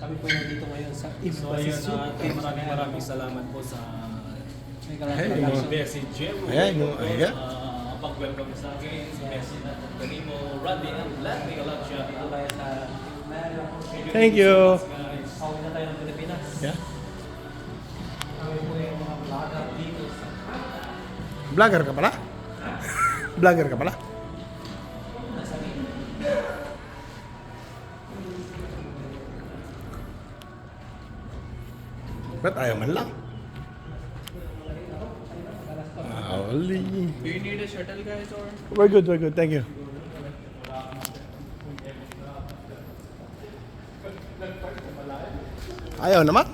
Kami po nandito ngayon sa So ayun, maraming salamat po sa Bessie Jero. Ayan. Pag-welcome sa akin, si Bessie na Ganimo, Randy, and Vlad. May kalat siya. Dito tayo sa Thank you. Pauwi na tayo ng Pilipinas. Yeah. Kami po yung mga vlogger dito sa Vlogger ka pala? Vlogger ka pala? Ba't ayaw man lang? Oli. Do you need a shuttle, guys, or? We're good, thank you. Ayaw naman?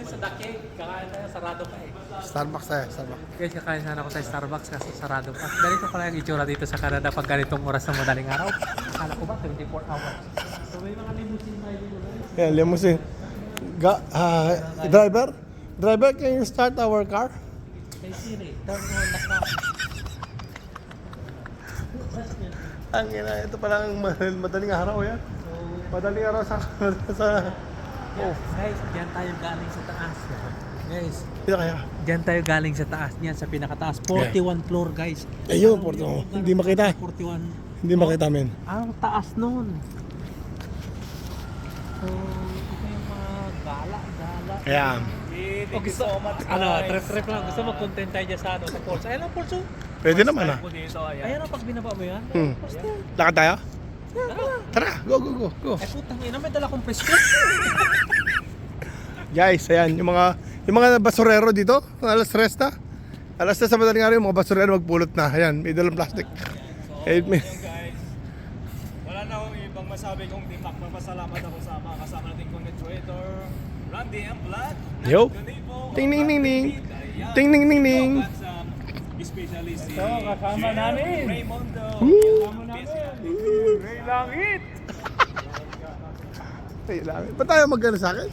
sa Dakeg. Kakain tayo, sarado pa eh. Starbucks tayo, Starbucks. Guys, kakain sana ako sa Starbucks kasi sarado pa. Ganito pala yung itsura dito sa Canada pag ganitong oras ng madaling araw. Akala ko ba 24 hours? So may mga limousine tayo dito. Yeah, limousine. Driver, can you start our car? Hey Siri, turn on the car. Ang ina, ito pala ang madaling araw yan. Madaling araw sa Oh. Guys, diyan tayo galing sa taas. Guys, Ito kaya. diyan tayo galing sa taas niyan, sa pinakataas. 41 floor, guys. Ayun, hindi makita. 41. Hindi makita, men. Ang taas nun. So, ito yung mga gala. Kaya, O gusto, trip lang. Gusto mag-content tayo dyan sa, sa falls. Ayan ang falls, oh. pwede naman ah. Ayan ang pag binaba mo yan. Basta. Lakad tayo? Tara. Tara, go. Ay putang ina, may dala kong presko. Guys, ayan, yung mga basurero dito, alas 3 na. Alas 3 sa madaling araw, yung mga basurero magpulot na. Ayan, may dalang plastic. Guys, wala na akong ibang masabi kung di magpapasalamat ako sa mga kasama nating content-creator, Randy and Vlad. Yo. Ting ning ning ning. Ting ning ning ning. Especially si kasama namin. Raymondo. Kasama namin. Ray Langit. Ay, langit. Ba't tayo mag-ano sa akin?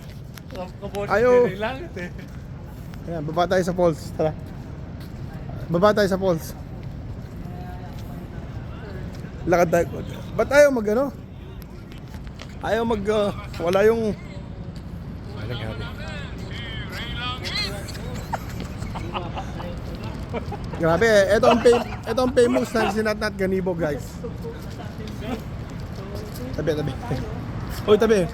Ayaw. Langit eh. Ayan, baba tayo sa falls. Tara. Baba tayo sa falls. Lakad tayo. Ba't ayaw mag-ano? Ayaw wala yung... Grabe, ito ang famous na Sinatnat Ganibo, guys. Tabi. Uy, tabi.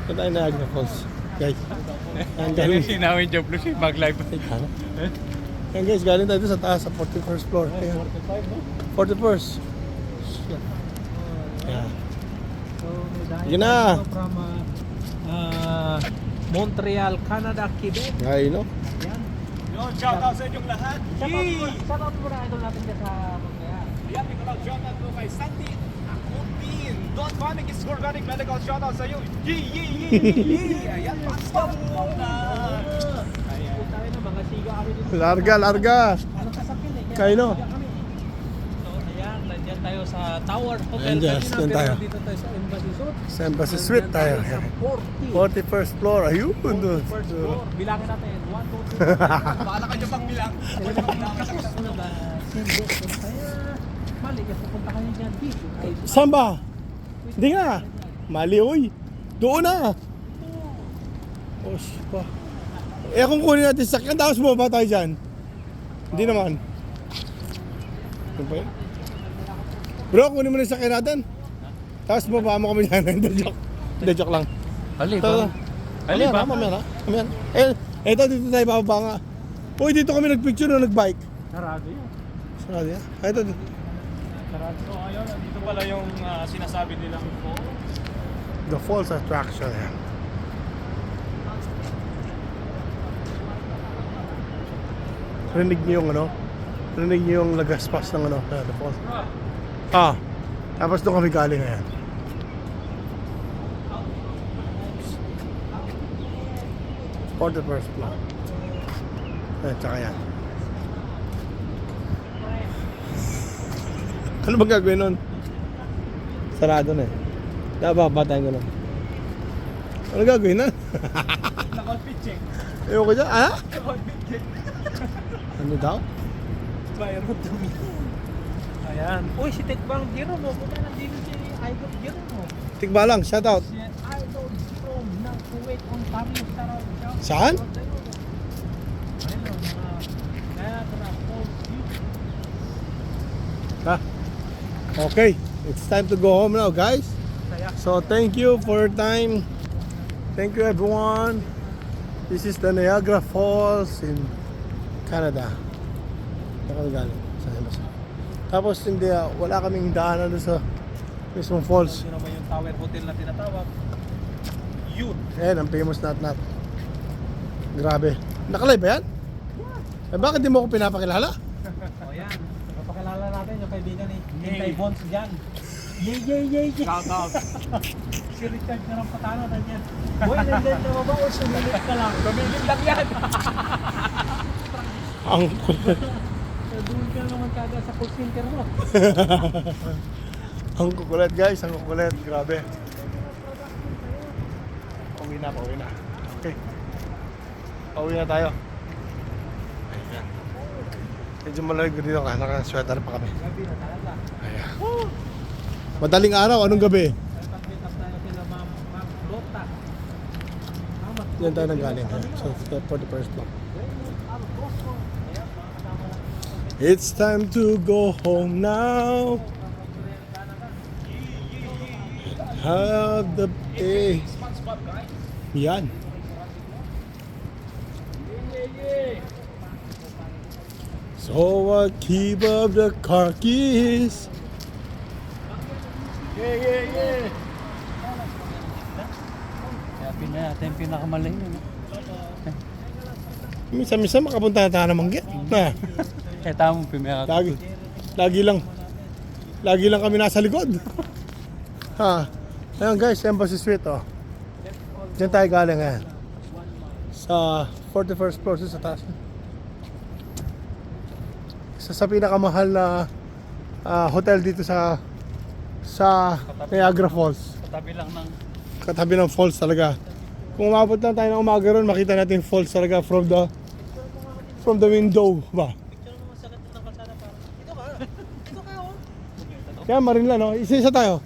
Ito tayo na Agna Falls, guys. Ang galing. Sinawin Joe Blue siya mag-live. Ayan guys, galing tayo sa taas, sa 41st floor. Ayan. 41st. Ayan. Yun na. From Montreal, Canada, Quebec. Ay, no? Yan. Yo, shout out sa inyong lahat. Shout out muna idol natin dyan sa Montreal. Yan, ikaw shout out po kay Santi Akopin. Don't panic, it's organic medical shout out sa iyo. Yee. Ayan, pasok mo na. Ayan. Tayo na mga siga kami dito. Larga. Ano sasakyan eh? Kayo, no? Siga kami. So, ayan, nandiyan tayo sa Tower Hotel. Ayan, dyan tayo. Pero dito tayo sa Embassy Suite. Sa Embassy Suite tayo. Sa 40. 41st floor. Ayun. 41st floor. Bilangin natin. 1, 2, 3. Bahala kayo pang bilang. Mali, kasi pupunta kayo dyan. Saan ba? Hindi nga. Mali, uy. Doon na. Oh, shit pa. Eh, kung kunin natin sakyan, tapos bumaba tayo dyan. Hindi naman. Ano ba yun? Bro, kunin mo na yung sakyan natin. Tapos bumaba mo kami dyan. Hindi, joke lang. Ali Ito. Mamaya na. Ito, dito tayo bababa nga. Uy, dito kami nagpicture nung nagbike. Sarado yun. Sarado yan. Ito. Sarado. So ayun, dito pala yung sinasabi nilang The falls attraction. Yan. Rinig niyo yung ano? Rinig niyo yung lagaspas ng ano? The falls. Tapos doon kami galing ngayon. For the first floor. Tsaka yan. Ano bang gagawin nun? Sarado na eh. Nababa tayo gano'n. Ano gagawin na? naka-outfit check. Ewan ko dyan. Outfit check. Ano daw? Bayro to me. Ayan. Uy, si Tikbang Jerome. Punta nandito si Idol Jerome. Tikbalang, shout out. Si Idol Jerome ng Kuwait, Ontario. Saan? Ha? Okay, it's time to go home now, guys. So thank you for your time. Thank you everyone. This is the Niagara Falls in Canada. Nakagaling sa Himas. Tapos hindi, wala kaming daanan doon sa mismong falls. Yun naman yung Tower Hotel na tinatawag. Yun. Ayan, ang famous nat. Grabe. Nakalive ba yan? Eh bakit di mo ako pinapakilala? O yan. Napakilala natin yung kaibigan ni Hintay Bonds dyan. Yay! Shout out. Si Richard na lang patano na yan. Boy, nandiyan na ba o sumilit ka lang? Tumigil lang yan. Ang kulit. So, doon ka naman kada sa call center mo. Ang kukulit guys, ang kukulit. Grabe. Pauwi na. Okay. Pauwi na tayo. Ayan. Medyo malamig dito ka, naka-sweater pa kami. Gabi na talaga. Ayan. Madaling araw, anong gabi? Pag-meet up tayo sila Ma'am Lota. Diyan tayo nanggaling. So, for the first block. It's time to go home now. Have the day. Yan. So I keep up the car keys. Yeah. Kaya natin pinakamaling yun. Minsan makapunta tayo ng Manggit. Na. Eh, tama mo pimera. Lagi lang kami nasa likod. Ha. Ayan guys, Embassy Suite oh. Diyan tayo galing ngayon. Sa 41st floor sa taas. Sa pinakamahal na hotel dito sa Niagara Falls. Katabi ng falls talaga. Kung umabot lang tayo ng umaga ron, makita natin falls talaga from the window ba? Kaya Marinla no, isa-isa tayo.